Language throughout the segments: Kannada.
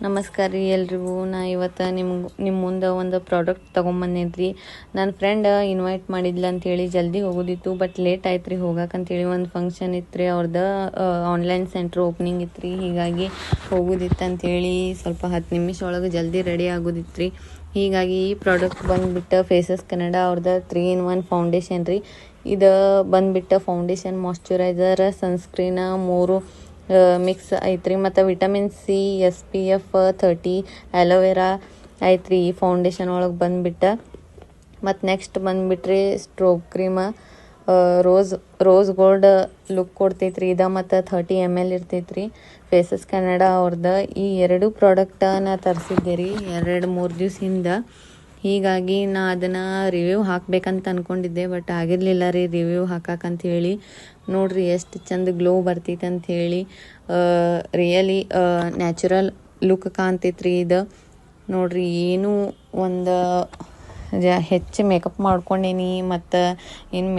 ನಮಸ್ಕಾರ ರೀ ಎಲ್ರಿಗೂ. ನಾ ಇವತ್ತು ನಿಮ್ಮ ಮುಂದೆ ಒಂದು ಪ್ರಾಡಕ್ಟ್ ತೊಗೊಂಬಂದಿದ್ರಿ. ನನ್ನ ಫ್ರೆಂಡ್ ಇನ್ವೈಟ್ ಮಾಡಿದ್ಲ ಅಂಥೇಳಿ ಜಲ್ದಿ ಹೋಗೋದಿತ್ತು, ಬಟ್ ಲೇಟ್ ಆಯ್ತು ರೀ ಹೋಗಕ್ಕಂತೇಳಿ. ಒಂದು ಫಂಕ್ಷನ್ ಇತ್ತು ರೀ ಅವ್ರದ್ದು, ಆನ್ಲೈನ್ ಸೆಂಟ್ರ್ ಓಪನಿಂಗ್ ಇತ್ತು ರೀ. ಹೀಗಾಗಿ ಹೋಗೋದಿತ್ತು ಅಂಥೇಳಿ ಸ್ವಲ್ಪ 10 ನಿಮಿಷ ಒಳಗೆ ಜಲ್ದಿ ರೆಡಿ ಆಗೋದಿತ್ತು ರೀ. ಹೀಗಾಗಿ ಈ ಪ್ರಾಡಕ್ಟ್ ಬಂದುಬಿಟ್ಟು ಫೇಸಸ್ ಕನ್ನಡ ಅವ್ರದ್ದು 3-in-1 ಫೌಂಡೇಶನ್ ರೀ. ಇದು ಬಂದುಬಿಟ್ಟು ಫೌಂಡೇಶನ್, ಮಾಯ್ಶ್ಚರೈಸರ್, ಸನ್ಸ್ಕ್ರೀನ್ 3 ಮಿಕ್ಸ್ ಐತ್ರಿ. ಮತ್ತು ವಿಟಮಿನ್ ಸಿ, SPF 30, ಆಲೋವೆರಾ ಐತ್ರಿ ಈ ಫೌಂಡೇಶನ್ ಒಳಗೆ ಬಂದುಬಿಟ್ಟು. ಮತ್ತು ನೆಕ್ಸ್ಟ್ ಬಂದುಬಿಟ್ರಿ strobe cream, rose gold look ಕೊಡ್ತೈತ್ರಿ ಇದು. ಮತ್ತು 30 ml ಇರ್ತೈತ್ರಿ ಫೇಸಸ್ ಕನ್ನಡ ಅವ್ರದ್ದು. ಈ 2 ಪ್ರಾಡಕ್ಟನ್ನ ತರಿಸಿದ್ದೆ ರೀ 2-3 ದಿವ್ಸ ಹಿಂದೆ. ಹೀಗಾಗಿ ನಾ ಅದನ್ನು ರಿವ್ಯೂ ಹಾಕ್ಬೇಕಂತ ಅಂದ್ಕೊಂಡಿದ್ದೆ, ಬಟ್ ಆಗಿರಲಿಲ್ಲ ರೀ ರಿವ್ಯೂ ಹಾಕಕ್ಕಂಥೇಳಿ. ನೋಡಿರಿ ಎಷ್ಟು ಚಂದ ಗ್ಲೋ ಬರ್ತೈತೆ ಅಂಥೇಳಿ. ರಿಯಲಿ ನ್ಯಾಚುರಲ್ ಲುಕ್ ಕಾಣ್ತೈತ್ರಿ ಇದು. ನೋಡಿರಿ, ಏನೂ ಒಂದು ಹೆಚ್ಚು ಮೇಕಪ್ ಮಾಡ್ಕೊಂಡೇನಿ ಮತ್ತು ಏನು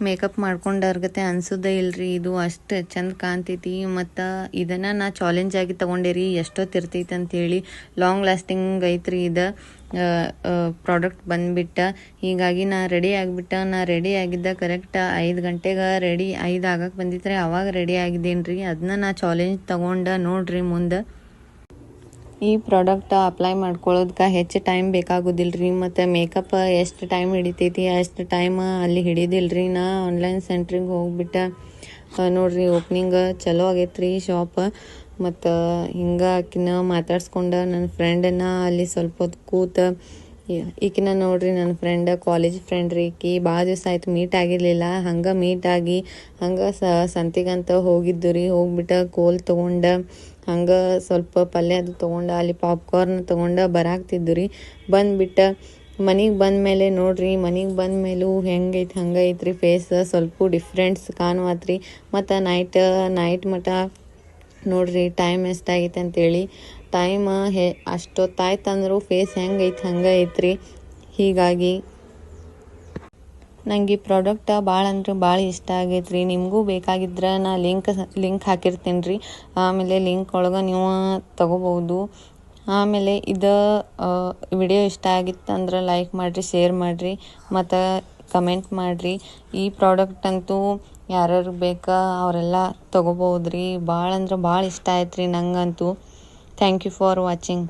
ಮೇಕಪ್ ಮಾಡ್ಕೊಂಡರ್ಗತೆ ಅನ್ಸೋದೇ ಇಲ್ರಿ. ಇದು ಅಷ್ಟು ಚಂದ ಕಾಣ್ತೈತಿ. ಮತ್ತು ಇದನ್ನು ನಾ ಚಾಲೆಂಜ್ ಆಗಿ ತೊಗೊಂಡೆ ರೀ, ಎಷ್ಟೊತ್ತಿರ್ತೈತೆ ಅಂಥೇಳಿ. ಲಾಂಗ್ ಲಾಸ್ಟಿಂಗ್ ಐತ್ರಿ ಇದು ಪ್ರಾಡಕ್ಟ್ ಬಂದುಬಿಟ್ಟು. ಹೀಗಾಗಿ ನಾ ರೆಡಿ ಆಗಿದ್ದ ಕರೆಕ್ಟ್ 5 ಗಂಟೆಗೆ 5 ಆಗಕ್ಕೆ ಬಂದಿತ್ತು ರೀ. ಅವಾಗ ರೆಡಿ ಆಗಿದ್ದೇನೆ ರೀ. ಅದನ್ನ ನಾ ಚಾಲೆಂಜ್ ತೊಗೊಂಡು ನೋಡಿರಿ ಮುಂದೆ. ಈ ಪ್ರಾಡಕ್ಟ್ ಅಪ್ಲೈ ಮಾಡ್ಕೊಳ್ಳೋದಕ್ಕೆ ಹೆಚ್ಚು ಟೈಮ್ ಬೇಕಾಗೋದಿಲ್ಲ ರೀ. ಮತ್ತು ಮೇಕಪ್ ಎಷ್ಟು ಟೈಮ್ ಹಿಡಿತೈತಿ ಅಷ್ಟು ಟೈಮ್ ಅಲ್ಲಿ ಹಿಡಿದಿಲ್ಲ ರೀ. ನಾ ಆನ್ಲೈನ್ ಸೆಂಟ್ರಿಗೆ ಹೋಗ್ಬಿಟ್ಟು ನೋಡಿರಿ, ಓಪನಿಂಗ್ ಚಲೋ ಆಗೈತೆ ರೀ ಶಾಪ್. ಮತ್ತು ಹಿಂಗೆ ಆಕಿನ ಮಾತಾಡ್ಸ್ಕೊಂಡು ನನ್ನ ಫ್ರೆಂಡನ್ನು ಅಲ್ಲಿ ಸ್ವಲ್ಪ ಹೊತ್ತು ಕೂತು, ಈಕಿನ ನೋಡಿರಿ ನನ್ನ ಫ್ರೆಂಡ್, ಕಾಲೇಜ್ ಫ್ರೆಂಡ್ ರೀ ಈಕಿ. ಭಾಳ ದಿವಸ ಆಯ್ತು ಮೀಟ್ ಆಗಿರಲಿಲ್ಲ. ಹಂಗೆ ಮೀಟ್ ಆಗಿ ಹಂಗೆ ಸಂತಿಗಂತ ಹೋಗಿದ್ದು ರೀ. ಹೋಗ್ಬಿಟ್ಟು ಕೋಲ್ ತೊಗೊಂಡು ಹಂಗೆ ಸ್ವಲ್ಪ ಪಲ್ಯ ಅದು ತೊಗೊಂಡು ಅಲ್ಲಿ ಪಾಪ್ಕಾರ್ನ್ ತೊಗೊಂಡು ಬರಾಕ್ತಿದ್ದು ರೀ. ಬಂದುಬಿಟ್ಟು ಮನೆಗೆ ಬಂದಮೇಲೆ ನೋಡಿರಿ, ಮನೆಗೆ ಬಂದಮೇಲೂ ಹೆಂಗೈತೆ ಹಂಗೆ ಐತ್ರಿ ಫೇಸ್. ಸ್ವಲ್ಪ ಡಿಫ್ರೆಂಟ್ಸ್ ಕಾಣುವತ್ರಿ. ಮತ್ತು ನೈಟ್ ಮಟ ನೋಡಿರಿ ಟೈಮ್ ಎಷ್ಟಾಗೈತೆ ಅಂತೇಳಿ. ಟೈಮ್ ಅಷ್ಟೊತ್ತಾಯ್ತು ಅಂದರೂ ಫೇಸ್ ಹೆಂಗೈತೆ ಹಂಗೆ ಐತ್ರಿ. ಹೀಗಾಗಿ ನಂಗೆ ಈ ಪ್ರಾಡಕ್ಟ್ ಭಾಳ ಅಂದ್ರೆ ಭಾಳ ಇಷ್ಟ ಆಗೈತೆ ರೀ. ನಿಮಗೂ ಬೇಕಾಗಿದ್ರೆ ನಾ ಲಿಂಕ್ ಹಾಕಿರ್ತೀನಿ ರೀ. ಆಮೇಲೆ ಲಿಂಕ್ ಒಳಗೆ ನೀವು ತೊಗೋಬೋದು. ಆಮೇಲೆ ಇದು ವಿಡಿಯೋ ಇಷ್ಟ ಆಗಿತ್ತು ಅಂದ್ರೆ ಲೈಕ್ ಮಾಡಿರಿ, ಶೇರ್ ಮಾಡಿರಿ ಮತ್ತು ಕಮೆಂಟ್ ಮಾಡಿರಿ. ಈ ಪ್ರಾಡಕ್ಟ್ ಅಂತೂ ಯಾರ್ಯಾರು ಬೇಕಾ ಅವರೆಲ್ಲ ತೊಗೋಬೋದು ರೀ. ಭಾಳ ಅಂದ್ರೆ ಭಾಳ ಇಷ್ಟ ಆಯ್ತು ರೀ ನಂಗಂತೂ. Thank you for watching.